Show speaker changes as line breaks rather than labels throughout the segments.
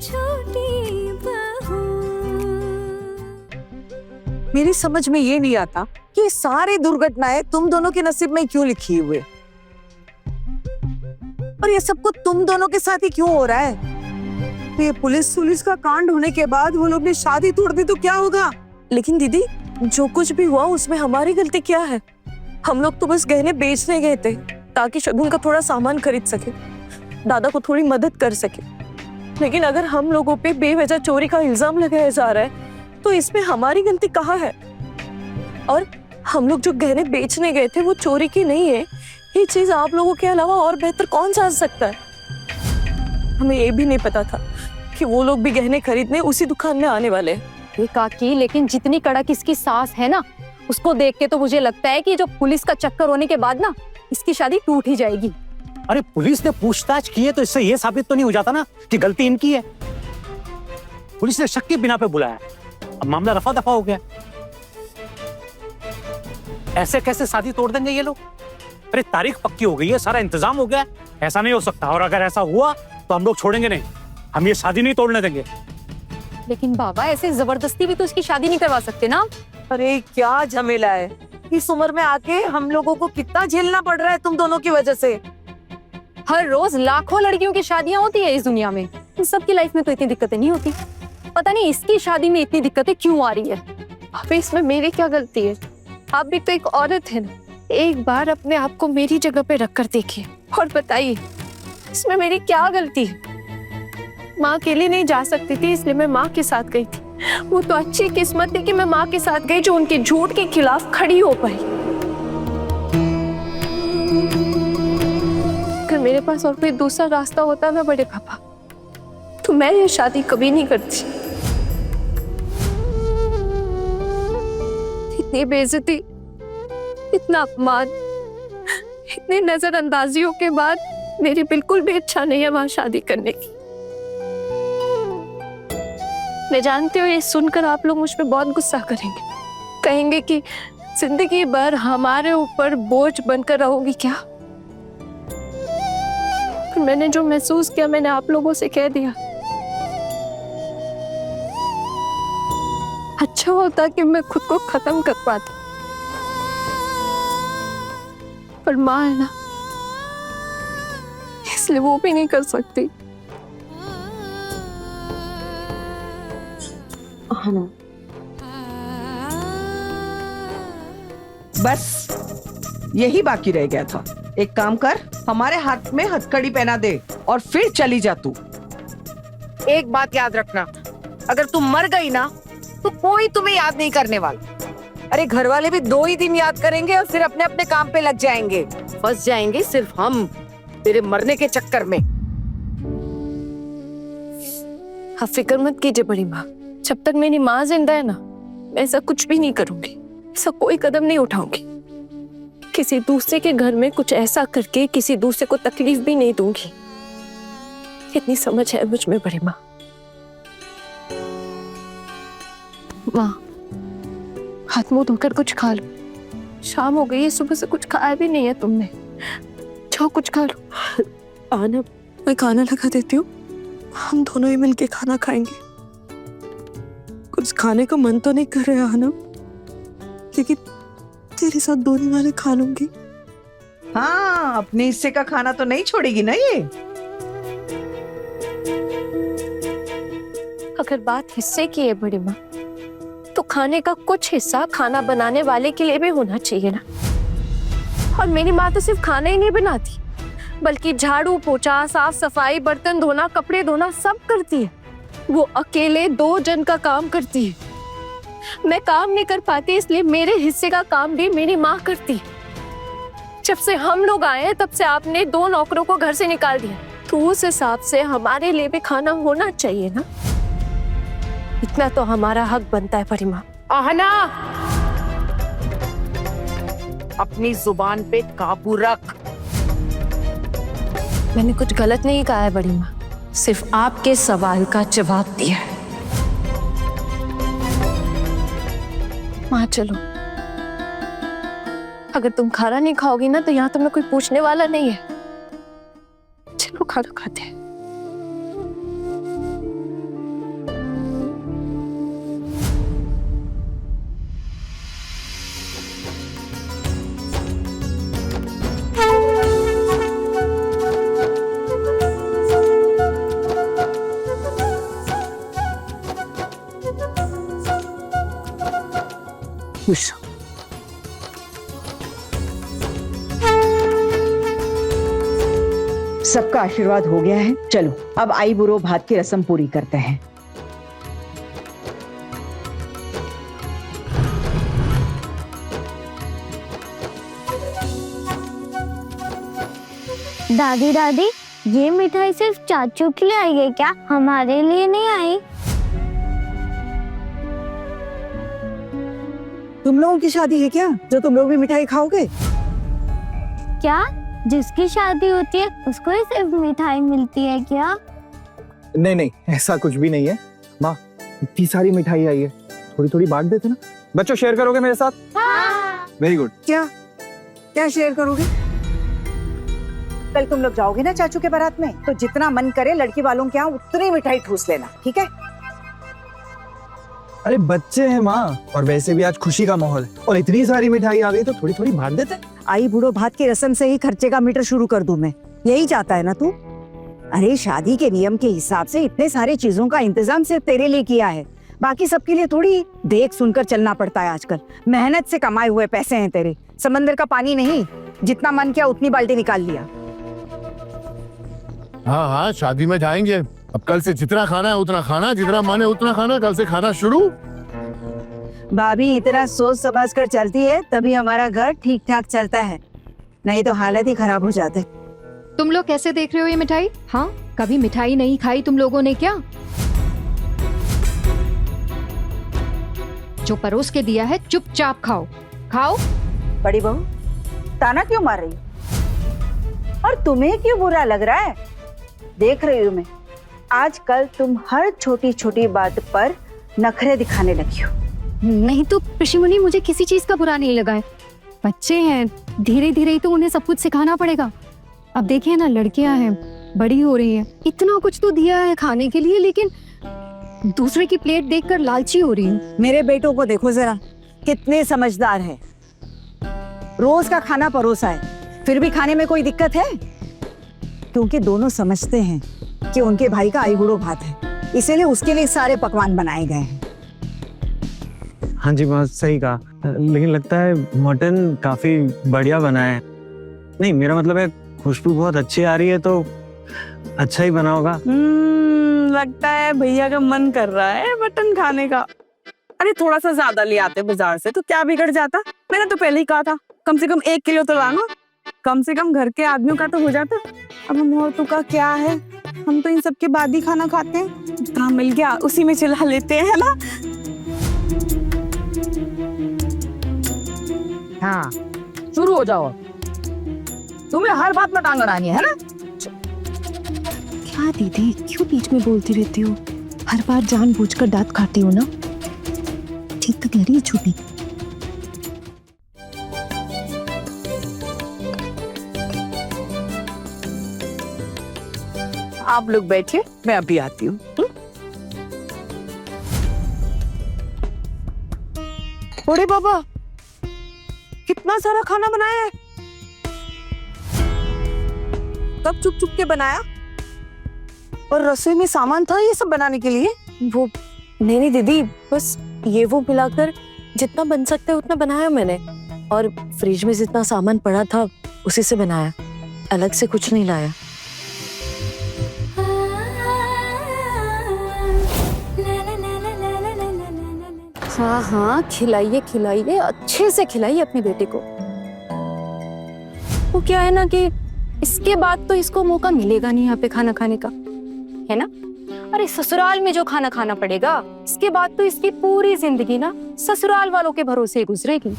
छोटी बहू।
मेरी समझ में ये नहीं आता कि सारी दुर्घटनाएं तुम दोनों के नसीब में क्यों लिखी हुई है, और ये सब कुछ तुम दोनों के साथ ही क्यों हो रहा है। तो ये पुलिस का कांड होने के बाद वो लोग ने शादी तोड़ दी तो क्या होगा।
लेकिन दीदी, जो कुछ भी हुआ उसमें हमारी गलती क्या है? हम लोग तो बस गहने बेचने गए थे ताकि शगुन का थोड़ा सामान खरीद सके, दादा को थोड़ी मदद कर सके। लेकिन अगर हम लोगों पे बेवजह चोरी का इल्जाम लगाया जा रहा है तो इसमें हमारी गलती कहाँ है? और हम लोग जो गहने बेचने गए थे वो चोरी की नहीं है, ये चीज आप लोगों के अलावा और बेहतर कौन जान सकता है। हमें ये भी नहीं पता था कि वो लोग भी गहने खरीदने उसी दुकान में आने वाले हैं।
ये काकी, लेकिन जितनी कड़क इसकी सास है ना, उसको देख के तो मुझे लगता है कि जो पुलिस का चक्कर होने के बाद ना इसकी शादी टूट ही जाएगी।
अरे पुलिस ने पूछताछ की है तो इससे ये साबित तो नहीं हो जाता ना कि गलती इनकी है। पुलिस ने शक के बिना पे बुलाया, अब मामला रफा दफा हो गया। ऐसे कैसे शादी तोड़ देंगे ये लोग? अरे तारीख पक्की हो गई है, सारा इंतजाम हो गया, ऐसा नहीं हो सकता। और अगर ऐसा हुआ तो हम लोग छोड़ेंगे नहीं, हम ये शादी नहीं तोड़ने देंगे।
लेकिन बाबा, ऐसे जबरदस्ती भी तो इसकी शादी नहीं करवा सकते ना।
अरे क्या झमेला है, इस उम्र में आके हम लोगों को कितना झेलना पड़ रहा है तुम दोनों की वजह से।
हर रोज लाखों लड़कियों की शादियां होती है इस दुनिया में, इन सबकी लाइफ में तो इतनी दिक्कतें नहीं होती। पता नहीं इसकी शादी में इतनी दिक्कतें क्यों आ रही है।
अबे इसमें मेरी क्या गलती है? आप भी तो एक औरत है ना, एक बार अपने आप को मेरी जगह पे रख कर देखिए और बताइए इसमें मेरी क्या गलती है। माँ अकेली नहीं जा सकती थी, इसलिए मैं माँ के साथ गई थी। वो तो अच्छी किस्मत थी कि मैं माँ के साथ गई जो उनके झूठ के खिलाफ खड़ी हो पाई। अगर मेरे पास और कोई दूसरा रास्ता होता ना बड़े पापा, तो मैं ये शादी कभी नहीं करती। इतनी बेइज्जती, इतना अपमान, इतनी नजरअंदाजियों के बाद मेरी बिल्कुल भी इच्छा नहीं है वहां शादी करने की। मैं जानती हूँ ये सुनकर आप लोग मुझ पे बहुत गुस्सा करेंगे, कहेंगे कि जिंदगी भर हमारे ऊपर बोझ बनकर रहोगी क्या। पर मैंने जो महसूस किया मैंने आप लोगों से कह दिया। अच्छा होता कि मैं खुद को खत्म कर पाती, पर माँ है ना, इसलिए वो भी नहीं कर सकती।
बस यही बाकी रह गया था। एक काम कर, हमारे हाथ में हथकड़ी पहना दे और फिर चली जा तू।
एक बात याद रखना, अगर तुम मर गई ना तो कोई तुम्हें याद नहीं करने वाला। अरे घर वाले भी 2 ही दिन याद करेंगे और फिर अपने अपने काम पे लग जाएंगे। फंस जाएंगे सिर्फ हम तेरे मरने के चक्कर में।
आप फिक्र मत कीजिए बड़ी माँ, जब तक मेरी माँ जिंदा है ना मैं ऐसा कुछ भी नहीं करूंगी, ऐसा कोई कदम नहीं उठाऊंगी। किसी दूसरे के घर में कुछ ऐसा करके किसी दूसरे को तकलीफ भी नहीं दूंगी। इतनी समझ है मुझ में बड़ी माँ। माँ, हाथ मुंह धोकर कुछ खा लो, शाम हो गई है, सुबह से कुछ खाया भी नहीं है तुमने। जाओ कुछ खा लो। आना, मैं खाना लगा देती हूँ, हम दोनों ही मिलके खाना खाएंगे। कुछ खाने का मन तो नहीं कर रहा आना, लेकिन तेरे साथ 2 दिन वाले खा लूंगी।
हाँ, अपने हिस्से का खाना तो नहीं छोड़ेगी ना ये।
अगर बात हिस्से की है बड़ी माँ, तो खाने का कुछ हिस्सा खाना बनाने वाले के लिए भी होना चाहिए ना। और मेरी माँ तो सिर्फ खाना ही नहीं बनाती, बल्कि झाड़ू पोछा, साफ सफाई, बर्तन धोना, कपड़े धोना सब करती है। वो अकेले 2 जन का काम करती है। मैं काम नहीं कर पाती, इसलिए मेरे हिस्से का काम भी मेरी माँ करती है। जब से हम लोग आए हैं तब से आपने 2 नौकरों को घर से निकाल दिया, तो उस हिसाब से हमारे लिए भी खाना होना चाहिए ना। इतना तो हमारा हक बनता है बड़ी माँ।
आहना, अपनी जुबान पे काबू रख।
मैंने कुछ गलत नहीं कहा है बड़ी माँ, सिर्फ आपके सवाल का जवाब दिया है। माँ चलो, अगर तुम खाना नहीं खाओगी ना तो यहाँ तुम्हें कोई पूछने वाला नहीं है। चलो खाना खाते हैं।
खुश। सबका आशीर्वाद हो गया है, चलो अब आई बुरो भात की रस्म पूरी करते हैं।
दादी दादी, ये मिठाई सिर्फ चाचू के लिए आई है क्या? हमारे लिए नहीं आई?
तुम लोगों की शादी है क्या जो तुम लोग भी मिठाई खाओगे?
क्या जिसकी शादी होती है उसको ही सिर्फ मिठाई मिलती है क्या?
नहीं नहीं, ऐसा कुछ भी नहीं है माँ। इतनी सारी मिठाई आई है, थोड़ी थोड़ी बांट देते ना। बच्चों शेयर करोगे मेरे साथ?
हाँ।
Very good.
क्या क्या शेयर करोगे? कल तुम लोग जाओगे ना चाचू के बारात में, तो जितना मन करे लड़की वालों के यहाँ उतनी मिठाई ठूस लेना, ठीक है?
अरे बच्चे हैं माँ, और वैसे भी आज खुशी का माहौल है और इतनी सारी मिठाई आ गई तो थोड़ी थोड़ी बांट देते।
आई बूढ़ो भात की रस्म से ही खर्चे का मीटर शुरू कर दूं मैं, यही चाहता है ना तू? अरे शादी के नियम के हिसाब से इतने सारे चीजों का इंतजाम सिर्फ तेरे लिए किया है, बाकी सबके लिए थोड़ी देख सुनकर चलना पड़ता है आजकल। मेहनत से कमाए हुए पैसे हैं तेरे, समंदर का पानी नहीं, जितना मन किया उतनी बाल्टी निकाल लिया।
हाँ हाँ, शादी में जाएंगे। अब कल से जितना खाना है उतना खाना, जितना मन है उतना खाना। कल से खाना शुरू।
भाभी इतना सोच समझ कर चलती है तभी हमारा घर ठीक ठाक चलता है, नहीं तो हालत ही खराब हो जाते।
तुम लोग कैसे देख रहे हो ये मिठाई? हाँ, कभी मिठाई नहीं खाई तुम लोगों ने क्या? जो परोस के दिया है चुपचाप खाओ। खाओ।
बड़ी बहू ताना क्यों मार रही हो? और तुम्हें क्यों बुरा लग रहा है? देख रही हूँ मैं, आजकल तुम हर छोटी छोटी बात पर नखरे दिखाने लगी हो।
नहीं तो ऋषि मुनि, मुझे किसी चीज का बुरा नहीं लगा है। बच्चे हैं, धीरे धीरे ही तो उन्हें सब कुछ सिखाना पड़ेगा। अब देखिए ना, लड़कियां हैं, बड़ी हो रही हैं, इतना कुछ तो दिया है खाने के लिए, लेकिन दूसरे की प्लेट देखकर लालची हो रही हूँ।
मेरे बेटों को देखो जरा, कितने समझदार है। रोज का खाना परोसा है, फिर भी खाने में कोई दिक्कत है? क्योंकि दोनों समझते हैं कि उनके भाई का आई बुढ़ो भात है, इसीलिए उसके लिए सारे पकवान बनाए गए हैं।
हाँ जी माँ, सही कहा, लेकिन लगता है मटन काफी बढ़िया बना है। नहीं, मेरा मतलब है खुशबू बहुत अच्छी आ रही है तो अच्छा ही बना होगा।
लगता है भैया का मन कर रहा है मटन खाने का। अरे थोड़ा सा ज्यादा ले आते बाजार से तो क्या बिगड़ जाता? मैंने तो पहले ही कहा था कम से कम 1 किलो तो लाना, कम से कम घर के आदमियों का तो हो जाता। अब हम औरतों का क्या है, हम तो इन सब के बाद ही खाना खाते हैं। जितना मिल गया उसी में चिल्ला लेते हैं, है ना?
हाँ, शुरू हो जाओ। तुम्हें हर बात में टांग अड़ानी है ना?
क्या दीदी, क्यों बीच में बोलती रहती हो? हर बार जानबूझकर दांत खाती हो ना? ठीक तो कह रही है छोटी।
आप लोग बैठिए, मैं अभी आती हूँ।
बड़े बाबा, कितना सारा खाना बनाया है।
कब चुप चुप के बनाया? और रसोई में सामान था ये सब बनाने के लिए?
वो नहीं दीदी, बस ये वो मिलाकर जितना बन सकता है उतना बनाया मैंने, और फ्रिज में जितना सामान पड़ा था उसी से बनाया, अलग से कुछ नहीं लाया।
हाँ हाँ, खिलाइए खिलाइए, अच्छे से खिलाइए अपने बेटे को। वो क्या है ना कि इसके बाद तो इसको मौका मिलेगा नहीं यहाँ पे खाना खाने का, है ना? अरे ससुराल में जो खाना खाना पड़ेगा, इसके बाद तो इसकी पूरी जिंदगी ना ससुराल वालों के भरोसे ही गुजरेगी।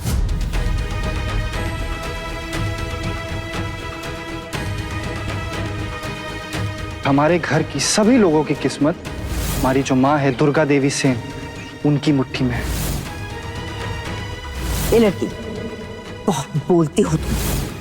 हमारे घर की सभी लोगों की किस्मत हमारी जो माँ है दुर्गा देवी सेन, उनकी मुट्ठी में है।
ये लड़की बहुत बोलती हो तुम।